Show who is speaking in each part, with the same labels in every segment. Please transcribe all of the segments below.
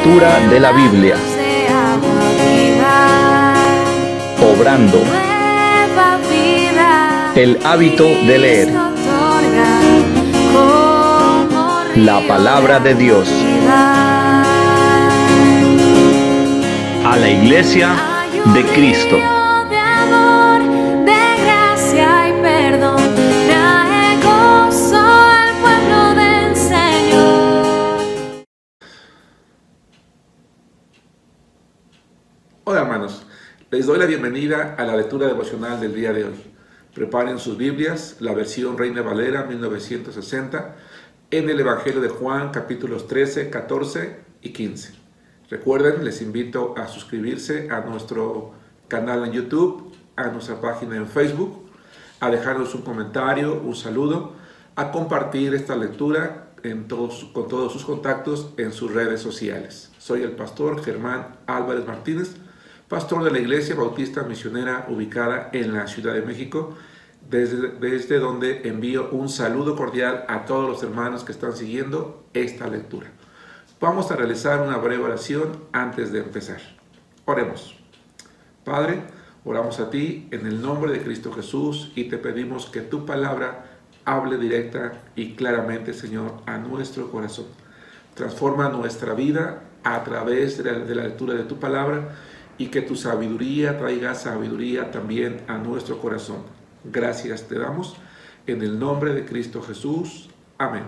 Speaker 1: lectura de la Biblia, obrando el hábito de leer la palabra de Dios. A la Iglesia de Cristo.
Speaker 2: Hola hermanos, les doy la bienvenida a la lectura devocional del día de hoy. Preparen sus Biblias, la versión Reina Valera 1960, en el Evangelio de Juan, capítulos 13, 14 y 15. Recuerden, les invito a suscribirse a nuestro canal en YouTube, a nuestra página en Facebook, a dejarnos un comentario, un saludo, a compartir esta lectura con todos sus contactos en sus redes sociales. Soy el pastor Germán Álvarez Martínez, pastor de la Iglesia Bautista Misionera ubicada en la Ciudad de México, desde donde envío un saludo cordial a todos los hermanos que están siguiendo esta lectura. Vamos a realizar una breve oración antes de empezar. Oremos. Padre, oramos a ti en el nombre de Cristo Jesús y te pedimos que tu palabra hable directa y claramente, Señor, a nuestro corazón. Transforma nuestra vida a través de la lectura de tu palabra y que tu sabiduría traiga sabiduría también a nuestro corazón. Gracias te damos en el nombre de Cristo Jesús. Amén.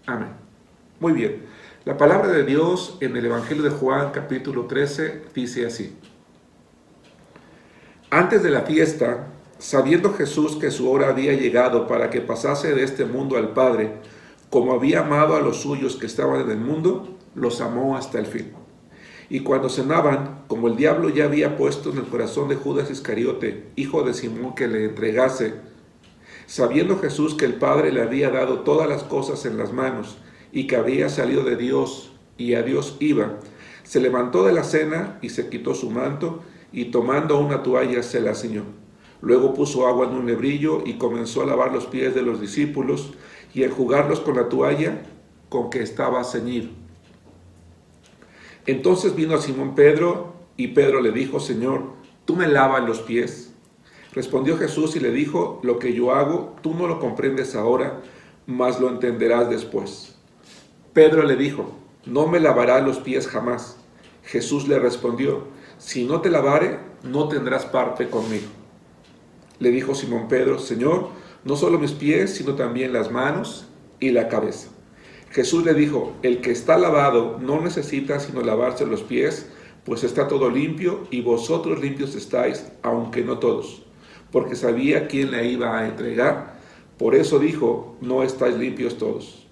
Speaker 2: Amén. Muy bien. La palabra de Dios en el Evangelio de Juan, capítulo 13, dice así. Antes de la fiesta, sabiendo Jesús que su hora había llegado para que pasase de este mundo al Padre, como había amado a los suyos que estaban en el mundo, los amó hasta el fin. Y cuando cenaban, como el diablo ya había puesto en el corazón de Judas Iscariote, hijo de Simón, que le entregase, sabiendo Jesús que el Padre le había dado todas las cosas en las manos, y que había salido de Dios, y a Dios iba, se levantó de la cena, y se quitó su manto, y tomando una toalla se la ciñó. Luego puso agua en un lebrillo, y comenzó a lavar los pies de los discípulos, y a enjugarlos con la toalla con que estaba ceñido. Entonces vino a Simón Pedro, y Pedro le dijo, Señor, ¿tú me lavas los pies? Respondió Jesús y le dijo, lo que yo hago, tú no lo comprendes ahora, mas lo entenderás después. Pedro le dijo, no me lavarás los pies jamás. Jesús le respondió, si no te lavare, no tendrás parte conmigo. Le dijo Simón Pedro, Señor, no solo mis pies, sino también las manos y la cabeza. Jesús le dijo, el que está lavado no necesita sino lavarse los pies, pues está todo limpio, y vosotros limpios estáis, aunque no todos. Porque sabía quién le iba a entregar, por eso dijo, no estáis limpios todos.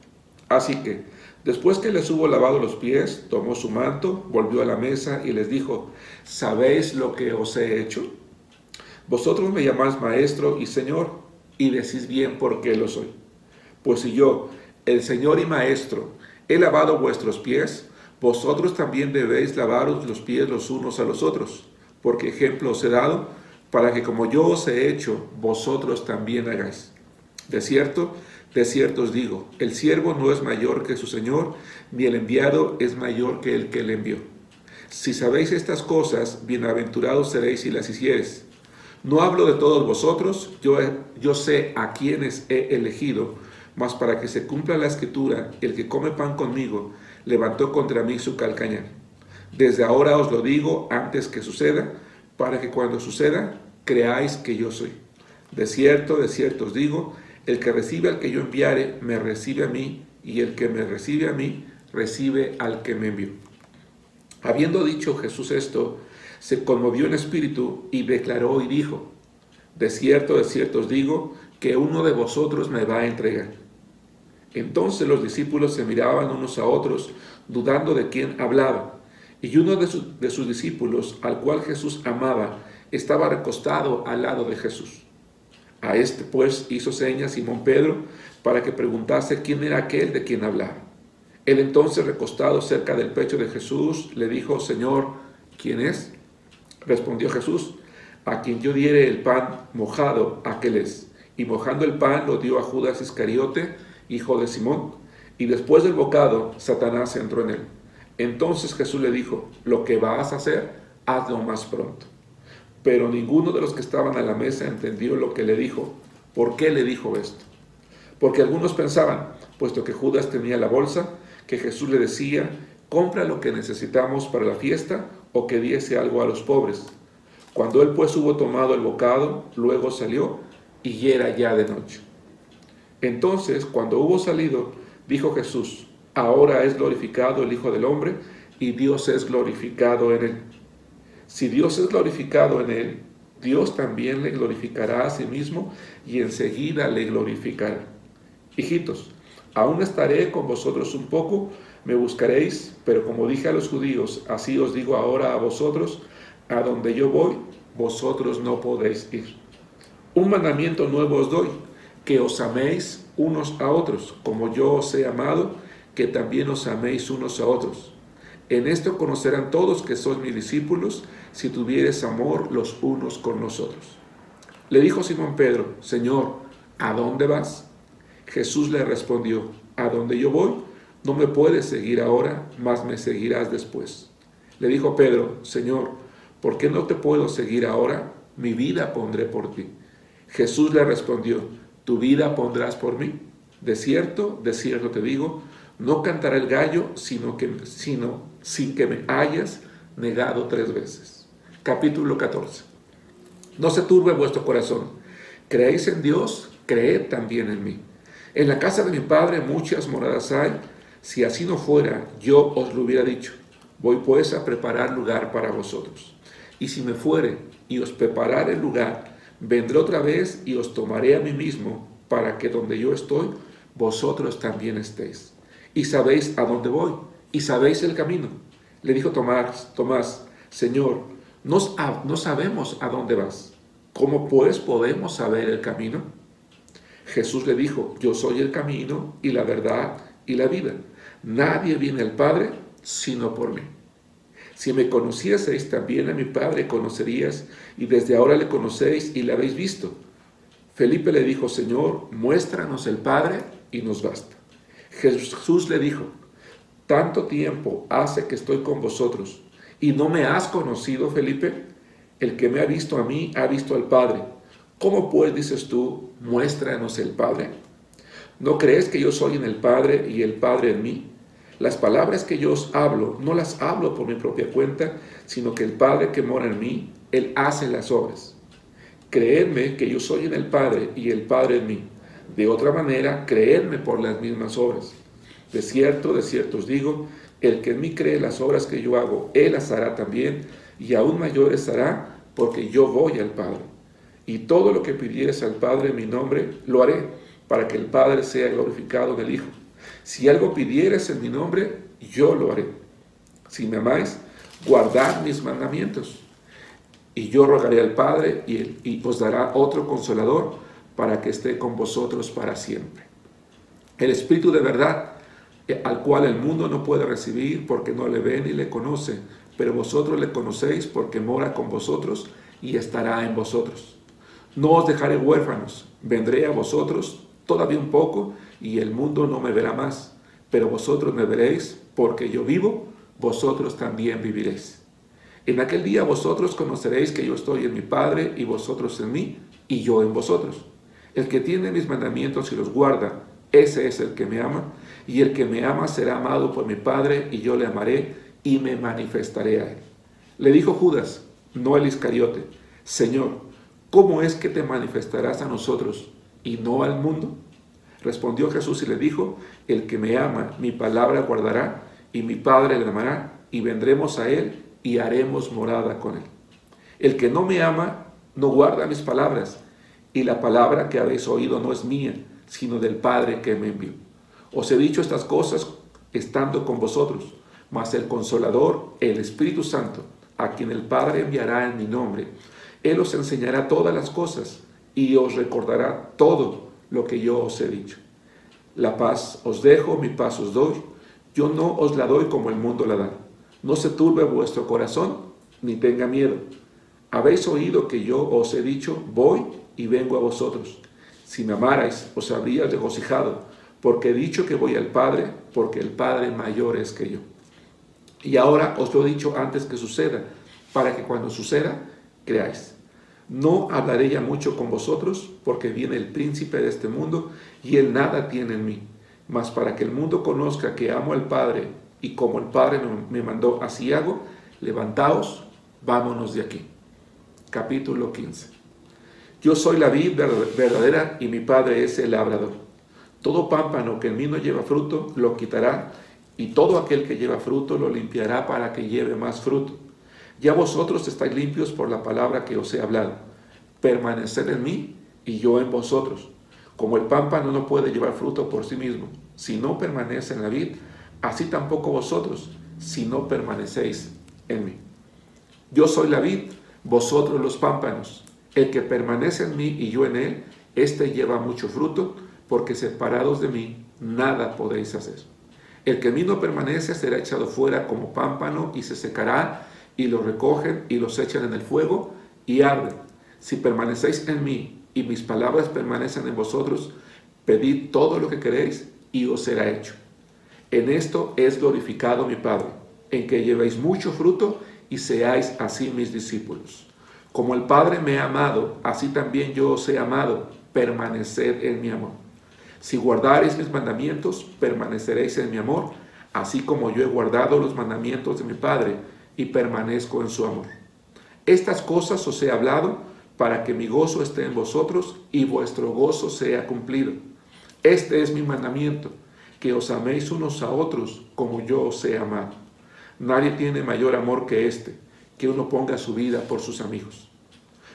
Speaker 2: Así que, después que les hubo lavado los pies, tomó su manto, volvió a la mesa y les dijo, ¿sabéis lo que os he hecho? Vosotros me llamáis maestro y señor, y decís bien por qué lo soy. Pues si yo, el Señor y Maestro, he lavado vuestros pies, vosotros también debéis lavaros los pies los unos a los otros, porque ejemplo os he dado, para que como yo os he hecho, vosotros también hagáis. De cierto os digo, el siervo no es mayor que su Señor, ni el enviado es mayor que el que le envió. Si sabéis estas cosas, bienaventurados seréis si las hiciereis. No hablo de todos vosotros, yo sé a quienes he elegido, mas para que se cumpla la escritura, el que come pan conmigo, levantó contra mí su calcañar. Desde ahora os lo digo antes que suceda, para que cuando suceda, creáis que yo soy. De cierto os digo, el que recibe al que yo enviare, me recibe a mí, y el que me recibe a mí, recibe al que me envió. Habiendo dicho Jesús esto, se conmovió en espíritu y declaró y dijo, de cierto os digo, que uno de vosotros me va a entregar. Entonces los discípulos se miraban unos a otros, dudando de quién hablaba. Y uno de sus discípulos, al cual Jesús amaba, estaba recostado al lado de Jesús. A este pues hizo señas Simón Pedro para que preguntase quién era aquel de quien hablaba. Él entonces, recostado cerca del pecho de Jesús, le dijo, Señor, ¿quién es? Respondió Jesús, a quien yo diere el pan mojado, aquel es. Y mojando el pan lo dio a Judas Iscariote, hijo de Simón, y después del bocado, Satanás entró en él. Entonces Jesús le dijo, lo que vas a hacer, hazlo más pronto. Pero ninguno de los que estaban a la mesa entendió lo que le dijo. ¿Por qué le dijo esto? Porque algunos pensaban, puesto que Judas tenía la bolsa, que Jesús le decía, compra lo que necesitamos para la fiesta o que diese algo a los pobres. Cuando él pues hubo tomado el bocado, luego salió y era ya de noche. Entonces, cuando hubo salido, dijo Jesús, ahora es glorificado el Hijo del Hombre y Dios es glorificado en él. Si Dios es glorificado en él, Dios también le glorificará a sí mismo y enseguida le glorificará. Hijitos, aún estaré con vosotros un poco, me buscaréis, pero como dije a los judíos, así os digo ahora a vosotros, a donde yo voy, vosotros no podéis ir. Un mandamiento nuevo os doy, que os améis unos a otros, como yo os he amado, que también os améis unos a otros. En esto conocerán todos que sois mis discípulos, si tuviereis amor los unos con los otros. Le dijo Simón Pedro, Señor, ¿a dónde vas? Jesús le respondió, a donde yo voy, no me puedes seguir ahora, mas me seguirás después. Le dijo Pedro, Señor, ¿por qué no te puedo seguir ahora? Mi vida pondré por ti. Jesús le respondió, ¿tu vida pondrás por mí? De cierto te digo, no cantará el gallo, sino sin que me hayas negado 3 veces. Capítulo 14. No se turbe vuestro corazón. ¿Creéis en Dios? Creed también en mí. En la casa de mi Padre muchas moradas hay. Si así no fuera, yo os lo hubiera dicho. Voy pues a preparar lugar para vosotros. Y si me fuere y os preparare el lugar, vendré otra vez y os tomaré a mí mismo, para que donde yo estoy, vosotros también estéis. Y sabéis a dónde voy, y sabéis el camino. Le dijo Tomás, Señor, no sabemos a dónde vas. ¿Cómo pues podemos saber el camino? Jesús le dijo, yo soy el camino y la verdad y la vida. Nadie viene al Padre sino por mí. Si me conocieseis, también a mi Padre conocerías, y desde ahora le conocéis y le habéis visto. Felipe le dijo, Señor, muéstranos el Padre y nos basta. Jesús le dijo, tanto tiempo hace que estoy con vosotros, y no me has conocido, Felipe. El que me ha visto a mí, ha visto al Padre. ¿Cómo pues dices tú, muéstranos el Padre? ¿No crees que yo soy en el Padre y el Padre en mí? Las palabras que yo os hablo, no las hablo por mi propia cuenta, sino que el Padre que mora en mí, Él hace las obras. Creedme que yo soy en el Padre y el Padre en mí. De otra manera, creedme por las mismas obras. De cierto os digo, el que en mí cree las obras que yo hago, Él las hará también, y aún mayores hará, porque yo voy al Padre. Y todo lo que pidieres al Padre en mi nombre, lo haré, para que el Padre sea glorificado en el Hijo. Si algo pidieres en mi nombre, yo lo haré. Si me amáis, guardad mis mandamientos. Y yo rogaré al Padre y os dará otro consolador para que esté con vosotros para siempre. El Espíritu de verdad, al cual el mundo no puede recibir porque no le ve ni le conoce, pero vosotros le conocéis porque mora con vosotros y estará en vosotros. No os dejaré huérfanos, vendré a vosotros todavía un poco y el mundo no me verá más, pero vosotros me veréis porque yo vivo, vosotros también viviréis. En aquel día vosotros conoceréis que yo estoy en mi Padre y vosotros en mí y yo en vosotros. El que tiene mis mandamientos y los guarda, ese es el que me ama, y el que me ama será amado por mi Padre y yo le amaré y me manifestaré a él. Le dijo Judas, no el Iscariote, Señor, ¿cómo es que te manifestarás a nosotros y no al mundo? Respondió Jesús y le dijo, el que me ama, mi palabra guardará, y mi Padre le amará, y vendremos a él y haremos morada con él. El que no me ama, no guarda mis palabras, y la palabra que habéis oído no es mía, sino del Padre que me envió. Os he dicho estas cosas estando con vosotros, mas el Consolador, el Espíritu Santo, a quien el Padre enviará en mi nombre, Él os enseñará todas las cosas y os recordará todo lo que yo os he dicho. La paz os dejo, mi paz os doy. Yo no os la doy como el mundo la da. No se turbe vuestro corazón, ni tenga miedo. Habéis oído que yo os he dicho, voy y vengo a vosotros. Si me amarais, os habríais regocijado, porque he dicho que voy al Padre, porque el Padre mayor es que yo. Y ahora os lo he dicho antes que suceda, para que cuando suceda, creáis. No hablaré ya mucho con vosotros, porque viene el príncipe de este mundo, y él nada tiene en mí. Mas para que el mundo conozca que amo al Padre, y como el Padre me mandó, así hago, levantaos, vámonos de aquí. Capítulo 15. Yo soy la vid verdadera, y mi Padre es el labrador. Todo pámpano que en mí no lleva fruto, lo quitará, y todo aquel que lleva fruto lo limpiará para que lleve más fruto. Ya vosotros estáis limpios por la palabra que os he hablado. Permaneced en mí y yo en vosotros. Como el pámpano no puede llevar fruto por sí mismo, si no permanece en la vid, así tampoco vosotros, si no permanecéis en mí. Yo soy la vid, vosotros los pámpanos. El que permanece en mí y yo en él, éste lleva mucho fruto, porque separados de mí, nada podéis hacer. El que en mí no permanece será echado fuera como pámpano y se secará, y lo recogen y los echan en el fuego y arden. Si permanecéis en mí y mis palabras permanecen en vosotros, pedid todo lo que queréis y os será hecho. En esto es glorificado mi Padre, en que llevéis mucho fruto y seáis así mis discípulos. Como el Padre me ha amado, así también yo os he amado, permaneced en mi amor. Si guardareis mis mandamientos, permaneceréis en mi amor, así como yo he guardado los mandamientos de mi Padre y permanezco en su amor. Estas cosas os he hablado para que mi gozo esté en vosotros y vuestro gozo sea cumplido. Este es mi mandamiento, que os améis unos a otros como yo os he amado. Nadie tiene mayor amor que este, que uno ponga su vida por sus amigos.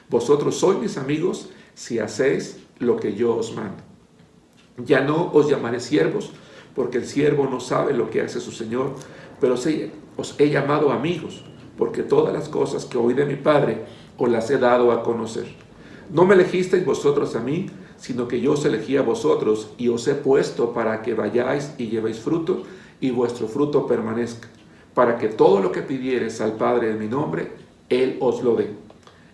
Speaker 2: Vosotros sois mis amigos si hacéis lo que yo os mando. Ya no os llamaré siervos, porque el siervo no sabe lo que hace su Señor, pero os he llamado amigos, porque todas las cosas que oí de mi Padre os las he dado a conocer. No me elegisteis vosotros a mí, sino que yo os elegí a vosotros y os he puesto para que vayáis y llevéis fruto y vuestro fruto permanezca, para que todo lo que pidiereis al Padre en mi nombre, Él os lo dé.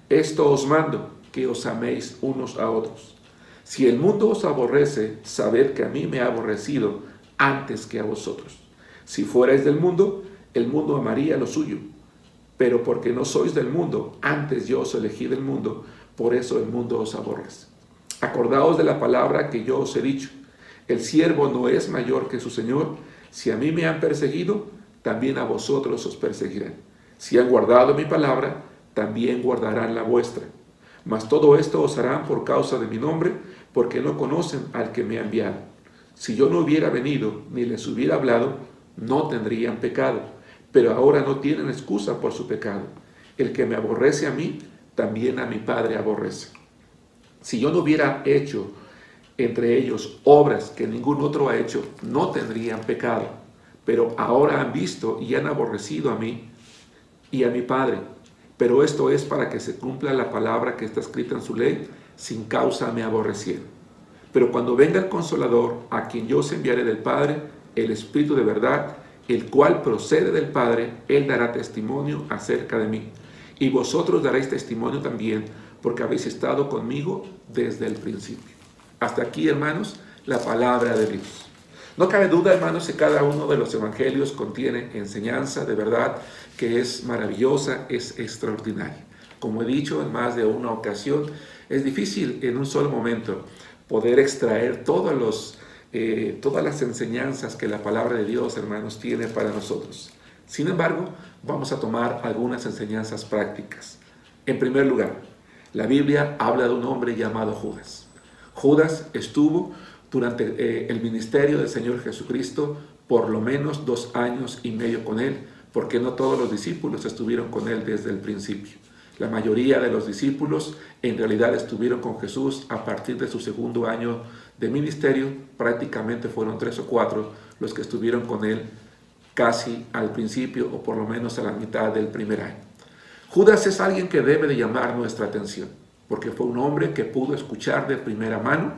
Speaker 2: Esto os mando, que os améis unos a otros. Si el mundo os aborrece, sabed que a mí me ha aborrecido antes que a vosotros. Si fuerais del mundo, el mundo amaría lo suyo. Pero porque no sois del mundo, antes yo os elegí del mundo, por eso el mundo os aborrece. Acordaos de la palabra que yo os he dicho. El siervo no es mayor que su Señor. Si a mí me han perseguido, también a vosotros os perseguirán. Si han guardado mi palabra, también guardarán la vuestra. Mas todo esto os harán por causa de mi nombre, porque no conocen al que me ha enviado. Si yo no hubiera venido ni les hubiera hablado, no tendrían pecado, pero ahora no tienen excusa por su pecado. El que me aborrece a mí, también a mi Padre aborrece. Si yo no hubiera hecho entre ellos obras que ningún otro ha hecho, no tendrían pecado. Pero ahora han visto y han aborrecido a mí y a mi Padre. Pero esto es para que se cumpla la palabra que está escrita en su ley: sin causa me aborrecieron. Pero cuando venga el Consolador, a quien yo os enviaré del Padre, el Espíritu de verdad, el cual procede del Padre, Él dará testimonio acerca de mí. Y vosotros daréis testimonio también, porque habéis estado conmigo desde el principio. Hasta aquí, hermanos, la palabra de Dios. No cabe duda, hermanos, que cada uno de los evangelios contiene enseñanza de verdad que es maravillosa, es extraordinaria. Como he dicho en más de una ocasión, es difícil en un solo momento poder extraer todas las enseñanzas que la palabra de Dios, hermanos, tiene para nosotros. Sin embargo, vamos a tomar algunas enseñanzas prácticas. En primer lugar, la Biblia habla de un hombre llamado Judas. Judas estuvo durante el ministerio del Señor Jesucristo por lo menos 2 años y medio con Él, porque no todos los discípulos estuvieron con Él desde el principio. La mayoría de los discípulos en realidad estuvieron con Jesús a partir de su 2º año de ministerio. Prácticamente fueron 3 o 4 los que estuvieron con Él casi al principio, o por lo menos a la mitad del primer año. Judas es alguien que debe de llamar nuestra atención, porque fue un hombre que pudo escuchar de primera mano,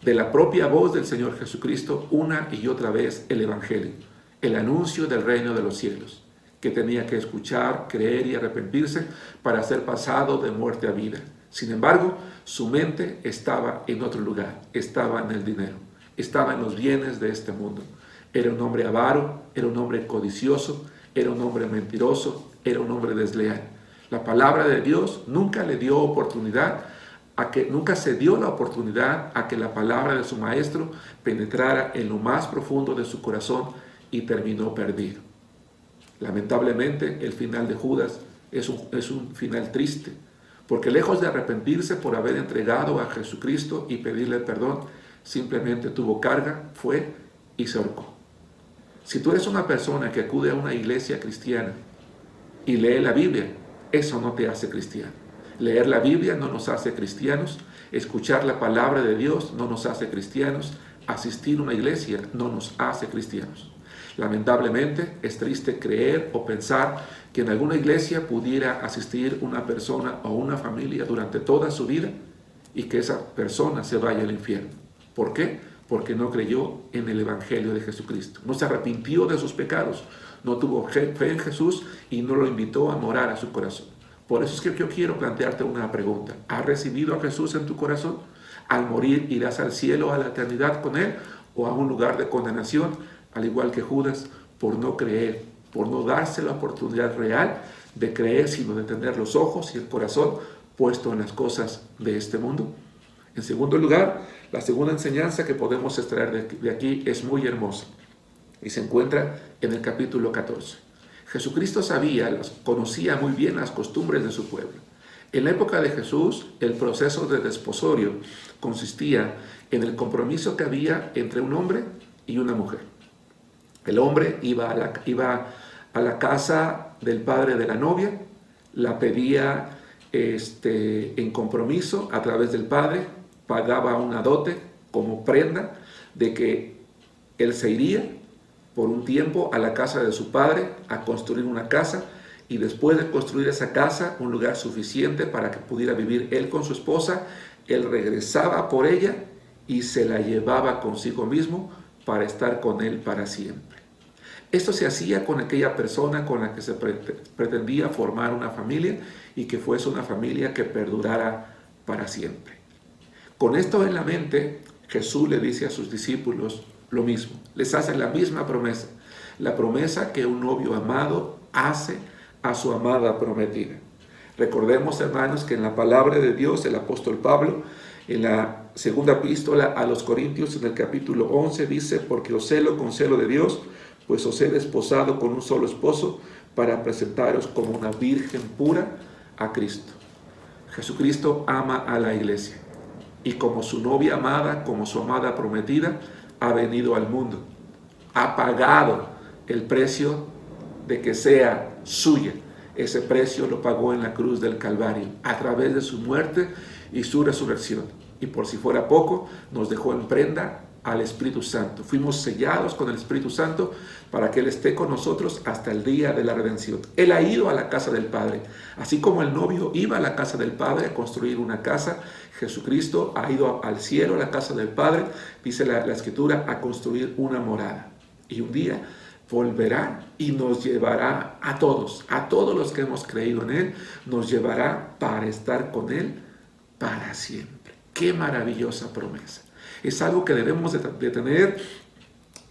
Speaker 2: de la propia voz del Señor Jesucristo, una y otra vez el Evangelio, el anuncio del reino de los cielos, que tenía que escuchar, creer y arrepentirse para ser pasado de muerte a vida. Sin embargo, su mente estaba en otro lugar, estaba en el dinero, estaba en los bienes de este mundo. Era un hombre avaro, era un hombre codicioso, era un hombre mentiroso, era un hombre desleal. La palabra de Dios nunca le dio oportunidad nunca se dio la oportunidad a que la palabra de su maestro penetrara en lo más profundo de su corazón y terminó perdido. Lamentablemente, el final de Judas es un final triste, porque lejos de arrepentirse por haber entregado a Jesucristo y pedirle perdón, simplemente tuvo carga, fue y se ahorcó. Si tú eres una persona que acude a una iglesia cristiana y lee la Biblia, eso no te hace cristiano. Leer la Biblia no nos hace cristianos, escuchar la palabra de Dios no nos hace cristianos, asistir a una iglesia no nos hace cristianos. Lamentablemente es triste creer o pensar que en alguna iglesia pudiera asistir una persona o una familia durante toda su vida y que esa persona se vaya al infierno. ¿Por qué? Porque no creyó en el Evangelio de Jesucristo, no se arrepintió de sus pecados, no tuvo fe en Jesús y no lo invitó a morar a su corazón. Por eso es que yo quiero plantearte una pregunta. ¿Has recibido a Jesús en tu corazón? ¿Al morir irás al cielo, a la eternidad con Él, o a un lugar de condenación, al igual que Judas, por no creer, por no darse la oportunidad real de creer, sino de tener los ojos y el corazón puesto en las cosas de este mundo? En segundo lugar, la segunda enseñanza que podemos extraer de aquí es muy hermosa y se encuentra en el capítulo 14. Jesucristo conocía muy bien las costumbres de su pueblo. En la época de Jesús, el proceso de desposorio consistía en el compromiso que había entre un hombre y una mujer. El hombre iba a la casa del padre de la novia, la pedía en compromiso a través del padre, pagaba una dote como prenda de que él se iría por un tiempo a la casa de su padre a construir una casa, y después de construir esa casa, un lugar suficiente para que pudiera vivir él con su esposa, él regresaba por ella y se la llevaba consigo mismo para estar con él para siempre. Esto se hacía con aquella persona con la que se pretendía formar una familia y que fuese una familia que perdurara para siempre. Con esto en la mente, Jesús le dice a sus discípulos lo mismo, les hace la misma promesa, la promesa que un novio amado hace a su amada prometida. Recordemos, hermanos, que en la palabra de Dios, el apóstol Pablo, en la segunda epístola a los Corintios, en el capítulo 11, dice: porque os celo con celo de Dios, pues os he desposado con un solo esposo, para presentaros como una virgen pura a Cristo. Jesucristo ama a la iglesia, y como su novia amada, como su amada prometida, ha venido al mundo, ha pagado el precio de que sea suya. Ese precio lo pagó en la cruz del Calvario, a través de su muerte y su resurrección. Y por si fuera poco, nos dejó en prenda al Espíritu Santo. Fuimos sellados con el Espíritu Santo para que Él esté con nosotros hasta el día de la redención. Él ha ido a la casa del Padre. Así como el novio iba a la casa del Padre a construir una casa, Jesucristo ha ido al cielo, a la casa del Padre, dice la Escritura, a construir una morada. Y un día volverá y nos llevará a todos los que hemos creído en Él, nos llevará para estar con Él para siempre. ¡Qué maravillosa promesa! Es algo que debemos de tener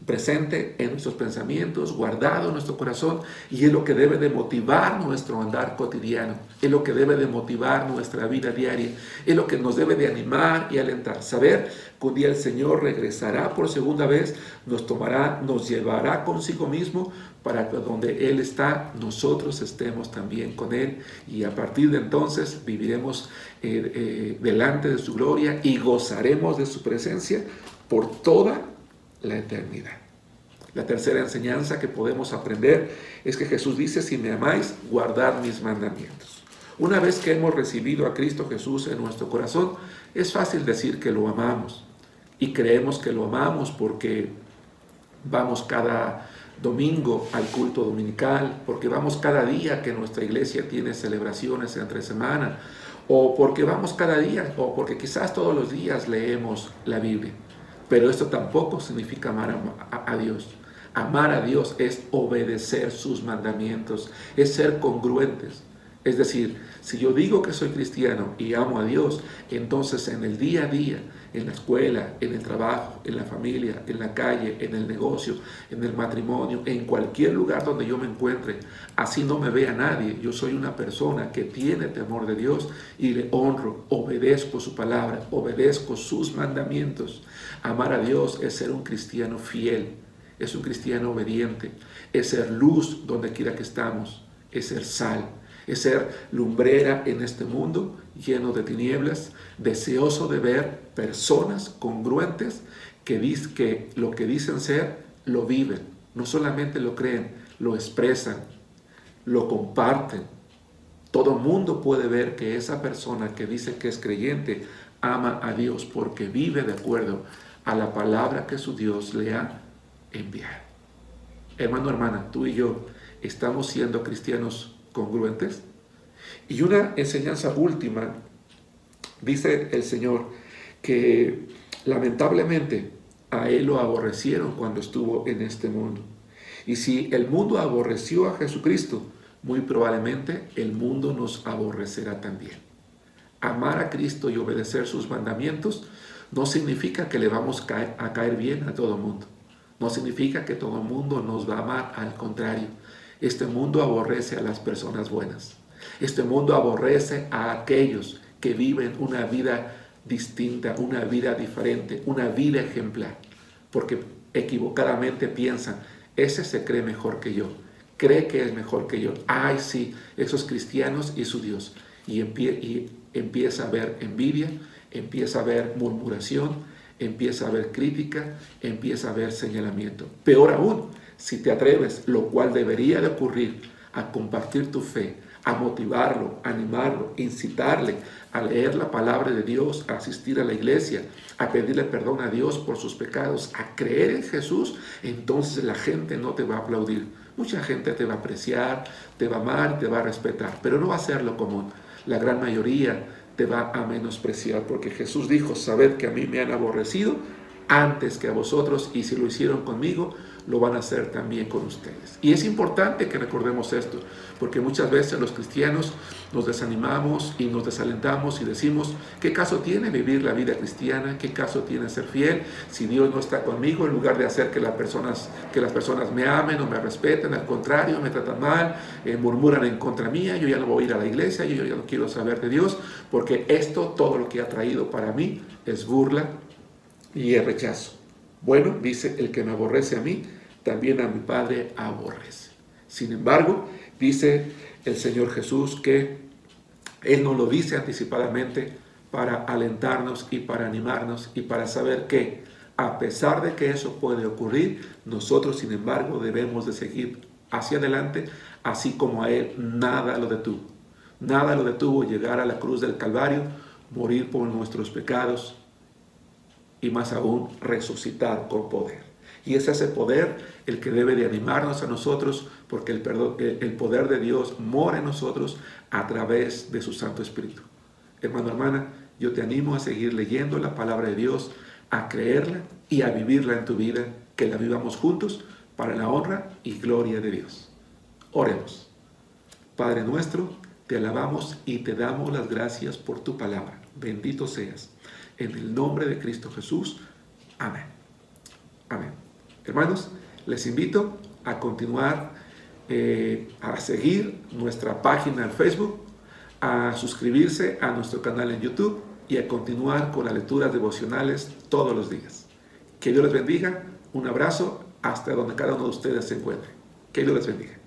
Speaker 2: presente en nuestros pensamientos, guardado en nuestro corazón, y es lo que debe de motivar nuestro andar cotidiano, es lo que debe de motivar nuestra vida diaria, es lo que nos debe de animar y alentar. Saber que un día el Señor regresará por segunda vez, nos llevará consigo mismo para que donde Él está, nosotros estemos también con Él, y a partir de entonces viviremos delante de su gloria y gozaremos de su presencia por toda la eternidad. La tercera enseñanza que podemos aprender es que Jesús dice: si me amáis, guardad mis mandamientos. Una vez que hemos recibido a Cristo Jesús en nuestro corazón, es fácil decir que lo amamos, y creemos que lo amamos porque vamos cada domingo al culto dominical, porque vamos cada día que nuestra iglesia tiene celebraciones entre semana, o porque vamos cada día, o porque quizás todos los días leemos la Biblia. Pero esto tampoco significa amar a Dios. Amar a Dios es obedecer sus mandamientos, es ser congruentes. Es decir, si yo digo que soy cristiano y amo a Dios, entonces en el día a día, en la escuela, en el trabajo, en la familia, en la calle, en el negocio, en el matrimonio, en cualquier lugar donde yo me encuentre. Así no me vea nadie. Yo soy una persona que tiene temor de Dios y le honro, obedezco su palabra, obedezco sus mandamientos. Amar a Dios es ser un cristiano fiel, es un cristiano obediente, es ser luz donde quiera que estamos, es ser sal, es ser lumbrera en este mundo lleno de tinieblas, deseoso de ver personas congruentes que lo que dicen ser, lo viven. No solamente lo creen, lo expresan, lo comparten. Todo mundo puede ver que esa persona que dice que es creyente ama a Dios porque vive de acuerdo a la palabra que su Dios le ha enviado. Hermano, hermana, tú y yo estamos siendo cristianos congruentes. Y una enseñanza última, dice el Señor, que lamentablemente a Él lo aborrecieron cuando estuvo en este mundo. Y si el mundo aborreció a Jesucristo, muy probablemente el mundo nos aborrecerá también. Amar a Cristo y obedecer sus mandamientos no significa que le vamos a caer bien a todo mundo. No significa que todo mundo nos va a amar, al contrario. Este mundo aborrece a las personas buenas. Este mundo aborrece a aquellos que viven una vida distinta, una vida diferente, una vida ejemplar. Porque equivocadamente piensan, ese se cree mejor que yo, cree que es mejor que yo. Ay, sí, esos cristianos y su Dios. Y empieza a haber envidia, empieza a haber murmuración, empieza a haber crítica, empieza a haber señalamiento. Peor aún, si te atreves, lo cual debería de ocurrir, a compartir tu fe, a motivarlo, a animarlo, incitarle a leer la palabra de Dios, a asistir a la iglesia, a pedirle perdón a Dios por sus pecados, a creer en Jesús, entonces la gente no te va a aplaudir. Mucha gente te va a apreciar, te va a amar, te va a respetar, pero no va a ser lo común. La gran mayoría te va a menospreciar, porque Jesús dijo, sabed que a mí me han aborrecido antes que a vosotros, y si lo hicieron conmigo, lo van a hacer también con ustedes. Y es importante que recordemos esto, porque muchas veces los cristianos nos desanimamos y nos desalentamos y decimos, ¿qué caso tiene vivir la vida cristiana? ¿Qué caso tiene ser fiel si Dios no está conmigo? En lugar de hacer que las personas me amen o me respeten, al contrario, me tratan mal, murmuran en contra mía, yo ya no voy a ir a la iglesia, yo ya no quiero saber de Dios, porque esto, todo lo que ha traído para mí, es burla y es rechazo. Bueno, dice, el que me aborrece a mí, también a mi Padre aborrece. Sin embargo, dice el Señor Jesús que Él nos lo dice anticipadamente para alentarnos y para animarnos y para saber que, a pesar de que eso puede ocurrir, nosotros, sin embargo, debemos de seguir hacia adelante, así como a Él nada lo detuvo. Nada lo detuvo llegar a la cruz del Calvario, morir por nuestros pecados, y más aún resucitar con poder. Y es ese poder el que debe de animarnos a nosotros, porque el poder de Dios mora en nosotros a través de su Santo Espíritu. Hermano, hermana, yo te animo a seguir leyendo la palabra de Dios, a creerla y a vivirla en tu vida, que la vivamos juntos para la honra y gloria de Dios. Oremos. Padre nuestro, te alabamos y te damos las gracias por tu palabra. Bendito seas. En el nombre de Cristo Jesús. Amén. Amén. Hermanos, les invito a continuar, a seguir nuestra página en Facebook, a suscribirse a nuestro canal en YouTube y a continuar con las lecturas devocionales todos los días. Que Dios les bendiga. Un abrazo hasta donde cada uno de ustedes se encuentre. Que Dios les bendiga.